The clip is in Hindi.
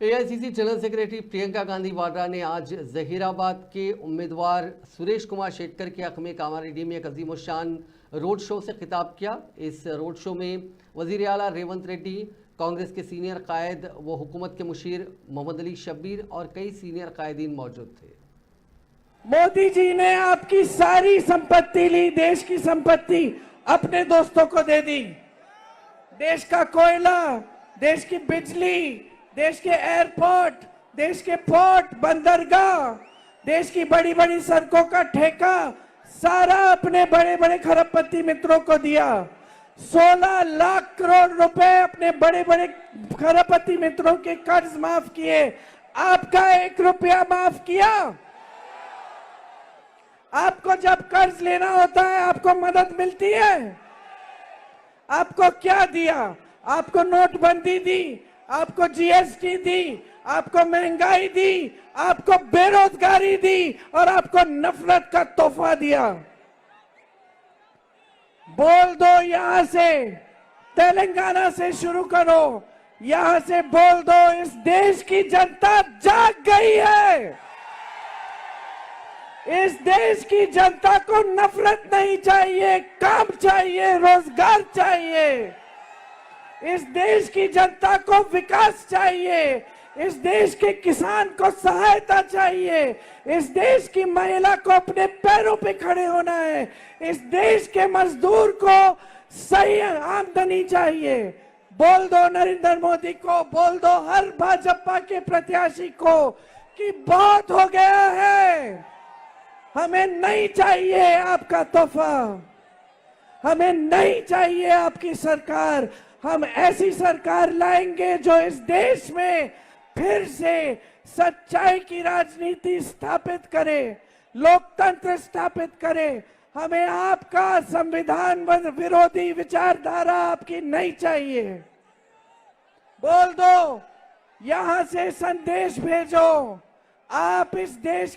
AICC general secretary Priyanka Gandhi Vadra ने आज जहीराबाद के उम्मीदवार सुरेश कुमार शेटकर के हक में कामारेड्डी में एक अजीम शान रोड शो से खिताब किया। इस रोड शो में वजीर आला रेवंत रेड्डी, कांग्रेस के सीनियर कायद व हुकूमत के मुशीर मोहम्मद अली शब्बीर और कई सीनियर कायदीन मौजूद थे। मोदी जी ने आपकी सारी संपत्ति ली, देश की संपत्ति अपने दोस्तों को दे दी। देश का कोयला, देश की बिजली, देश के एयरपोर्ट, देश के पोर्ट, बंदरगाह, देश की बड़ी बड़ी सड़कों का ठेका सारा अपने बड़े बड़े खरबपति मित्रों को दिया। 16 लाख करोड़ रुपए अपने बड़े बड़े खरबपति मित्रों के कर्ज माफ किए। आपका 1 रुपया माफ किया। आपको जब कर्ज लेना होता है आपको मदद मिलती है। आपको क्या दिया? आपको नोटबंदी दी, आपको जीएसटी दी, आपको महंगाई दी, आपको बेरोजगारी दी और आपको नफरत का तोहफा दिया। बोल दो, यहां से तेलंगाना से शुरू करो, यहां से बोल दो, इस देश की जनता जाग गई है। इस देश की जनता को नफरत नहीं चाहिए, काम चाहिए, रोजगार चाहिए। इस देश की जनता को विकास चाहिए। इस देश के किसान को सहायता चाहिए। इस देश की महिला को अपने पैरों पे खड़े होना है। इस देश के मजदूर को सही आमदनी चाहिए। बोल दो नरेंद्र मोदी को, बोल दो हर भाजपा के प्रत्याशी को कि बहुत हो गया है, हमें नहीं चाहिए आपका तोहफा, हमें नहीं चाहिए आपकी सरकार। हम ऐसी सरकार लाएंगे जो इस देश में फिर से सच्चाई की राजनीति स्थापित करे, लोकतंत्र स्थापित करे। हमें आपका संविधान विरोधी विचारधारा आपकी नहीं चाहिए। बोल दो, यहां से संदेश भेजो, आप इस देश